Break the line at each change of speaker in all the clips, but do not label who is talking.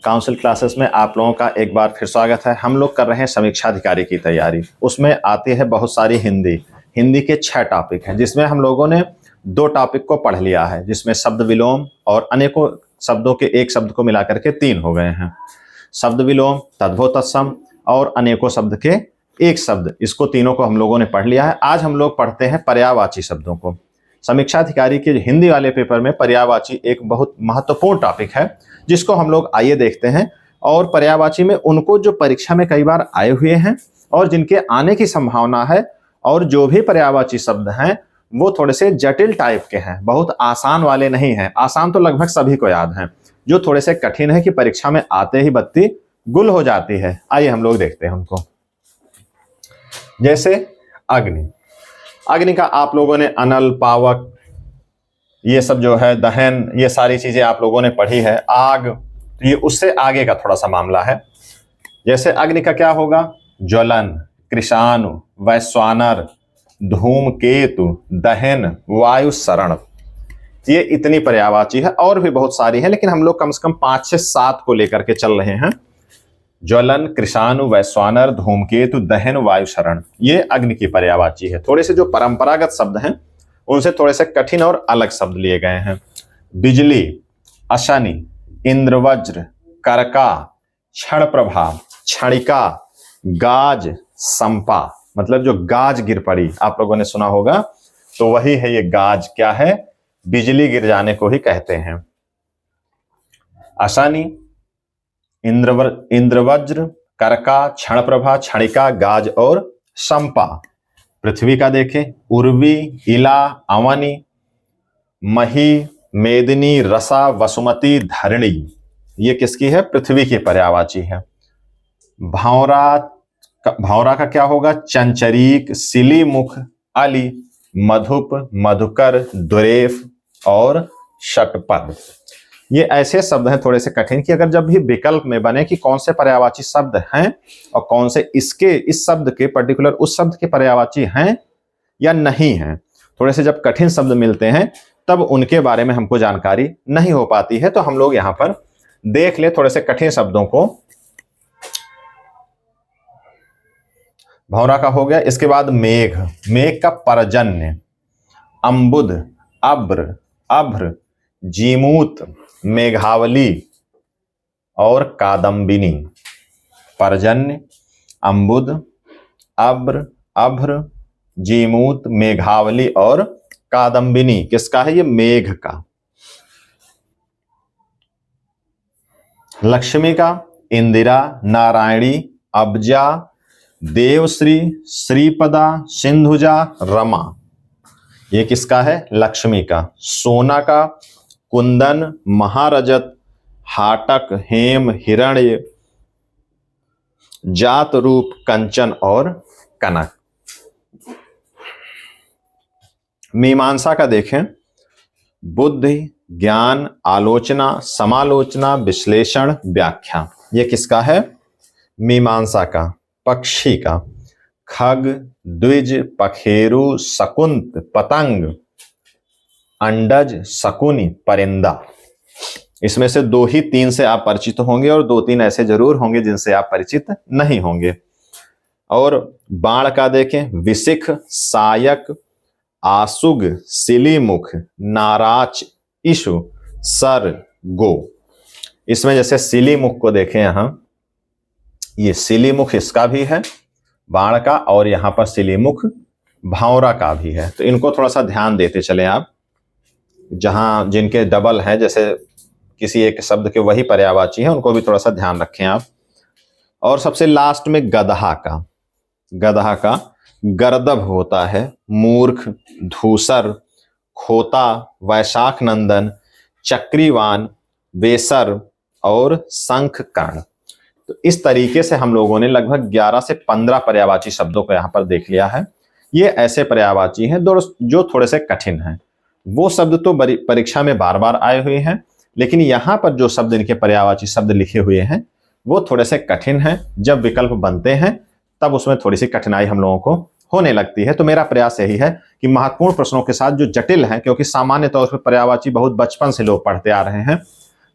Council classes में आप लोगों का एक बार फिर स्वागत है। हम लोग कर रहे हैं समीक्षा अधिकारी की तैयारी। उसमें आती है बहुत सारी हिंदी के 6 टॉपिक हैं, जिसमें हम लोगों ने 2 टॉपिक को पढ़ लिया है, जिसमें शब्द विलोम और अनेकों शब्दों के एक शब्द को मिलाकर के 3 हो गए हैं। शब्द विलोम, तद्भव तत्सम और अनेकों शब्द के एक शब्द, इसको तीनों को हम लोगों ने पढ़ लिया है। आज हम लोग पढ़ते हैं पर्यायवाची शब्दों को। समीक्षा अधिकारी के हिंदी वाले पेपर में पर्यायवाची एक बहुत महत्वपूर्ण टॉपिक है, जिसको हम लोग आइए देखते हैं। और पर्यायवाची में उनको जो परीक्षा में कई बार आए हुए हैं और जिनके आने की संभावना है, और जो भी पर्यायवाची शब्द हैं वो थोड़े से जटिल टाइप के हैं, बहुत आसान वाले नहीं हैं। आसान तो लगभग सभी को याद हैं, जो थोड़े से कठिन है कि परीक्षा में आते ही बत्ती गुल हो जाती है। आइए हम लोग देखते हैं उनको। जैसे अग्नि, अग्नि का आप लोगों ने अनल, पावक, ये सब जो है, दहन, ये सारी चीजें आप लोगों ने पढ़ी है। आग, ये उससे आगे का थोड़ा सा मामला है। जैसे अग्नि का क्या होगा? ज्वलन, कृशाणु, वैश्वानर, धूमकेतु, दहन, वायु सरण। ये इतनी पर्यायवाची है, और भी बहुत सारी है, लेकिन हम लोग कम से कम 5 से 7 को लेकर के चल रहे हैं। ज्वलन, कृशाणु, वैश्वानर, धूमकेतु, दहन, वायु शरण, ये अग्नि की पर्यायवाची है। थोड़े से जो परंपरागत शब्द हैं उनसे थोड़े से कठिन और अलग शब्द लिए गए हैं। बिजली, अशनि, इंद्रवज्र, करका, क्षण प्रभा, क्षणिका, गाज, संपा। मतलब जो गाज गिर पड़ी, आप लोगों ने सुना होगा, तो वही है ये गाज। क्या है? बिजली गिर जाने को ही कहते हैं। अशनि, इंद्रवज्र, करका, क्षण प्रभा, क्षणिका, गाज और संपा। पृथ्वी का देखें, उर्वी, इला, अवनी, मही, मेदिनी, रसा, वसुमती, धरणी। ये किसकी है? पृथ्वी की पर्यायवाची है। भौरा का क्या होगा? चंचरीक, सिलीमुख, अली, मधुप, मधुकर, दुरेफ और षटपद। ये ऐसे शब्द हैं थोड़े से कठिन कि अगर जब भी विकल्प में बने कि कौन से पर्यायवाची शब्द हैं और कौन से इस शब्द के पर्टिकुलर उस शब्द के पर्यायवाची हैं या नहीं हैं, थोड़े से जब कठिन शब्द मिलते हैं तब उनके बारे में हमको जानकारी नहीं हो पाती है। तो हम लोग यहां पर देख ले थोड़े से कठिन शब्दों को। भौरा का हो गया। इसके बाद मेघ, मेघ का पर्जन्य, अम्बुद, अब्र, अभ्र, जीमूत, मेघावली और कादम्बिनी। पर्जन्य, अम्बुद, अब्र, अभ्र, जीमूत, मेघावली और कादम्बिनी किसका है? ये मेघ का। लक्ष्मी का इंदिरा, नारायणी, अब्जा, देवश्री, श्रीपदा, सिंधुजा, रमा। ये किसका है? लक्ष्मी का। सोना का कुंदन, महारजत, हाटक, हेम, हिरण्य, जात रूप, कंचन और कनक। मीमांसा का देखें, बुद्धि, ज्ञान, आलोचना, समालोचना, विश्लेषण, व्याख्या। ये किसका है? मीमांसा का। पक्षी का खग, द्विज, पखेरु, शकुंत, पतंग, अंडज, शकुनी, परिंदा। इसमें से 2 ही 3 से आप परिचित होंगे और 2-3 ऐसे जरूर होंगे जिनसे आप परिचित नहीं होंगे। और बाण का देखें, विशिख, सायक, आसुग, सिलीमुख, नाराच, इशु, सर, गो। इसमें जैसे सिलीमुख को देखें, यहां ये सिलीमुख इसका भी है बाण का, और यहां पर सिलीमुख भौरा का भी है। तो इनको थोड़ा सा ध्यान देते चले आप। जहां जिनके डबल हैं, जैसे किसी एक शब्द के वही पर्यायवाची हैं, उनको भी थोड़ा सा ध्यान रखें आप। और सबसे लास्ट में गदहा का। गदहा का गर्दभ होता है, मूर्ख, धूसर, खोता, वैशाख नंदन, चक्रीवान, बेसर और शंख कर्ण। तो इस तरीके से हम लोगों ने लगभग 11 से 15 पर्यायवाची शब्दों को यहाँ पर देख लिया है। ये ऐसे पर्यायवाची हैं जो थोड़े से कठिन हैं। वो शब्द तो परीक्षा में बार बार आए हुए हैं, लेकिन यहाँ पर जो शब्द इनके पर्यायवाची शब्द लिखे हुए हैं वो थोड़े से कठिन हैं। जब विकल्प बनते हैं तब उसमें थोड़ी सी कठिनाई हम लोगों को होने लगती है। तो मेरा प्रयास यही है कि महत्वपूर्ण प्रश्नों के साथ जो जटिल हैं, क्योंकि सामान्य तौर पर पर्यायवाची बहुत बचपन से लोग पढ़ते आ रहे हैं,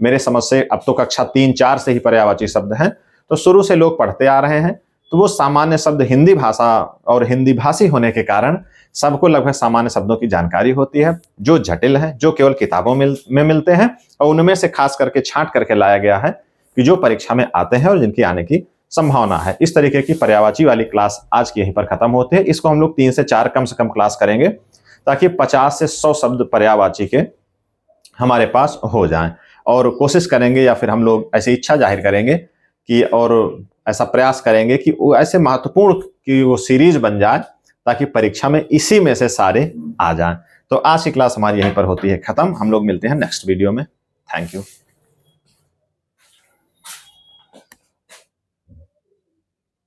मेरे समझ से अब तो कक्षा 3-4 से ही पर्यायवाची शब्द हैं, तो शुरू से लोग पढ़ते आ रहे हैं, तो वो सामान्य शब्द हिंदी भाषा और हिंदी भाषी होने के कारण सबको लगभग सामान्य शब्दों की जानकारी होती है, जो जटिल है, जो केवल किताबों में मिलते हैं, और उनमें से खास करके छांट करके लाया गया है कि जो परीक्षा में आते हैं और जिनकी आने की संभावना है। इस तरीके की पर्यायवाची वाली क्लास आज की यहीं पर खत्म होती है। इसको हम लोग 3 से 4 कम से कम क्लास करेंगे, ताकि 50 से 100 शब्द पर्यायवाची के हमारे पास हो जाएं, और कोशिश करेंगे या फिर हम लोग ऐसी इच्छा जाहिर करेंगे कि, और ऐसा प्रयास करेंगे कि वो ऐसे महत्वपूर्ण की वो सीरीज बन जाए ताकि परीक्षा में इसी में से सारे आ जाएं। तो आज की क्लास हमारी यहीं पर होती है खत्म। हम लोग मिलते हैं नेक्स्ट वीडियो में। Thank you.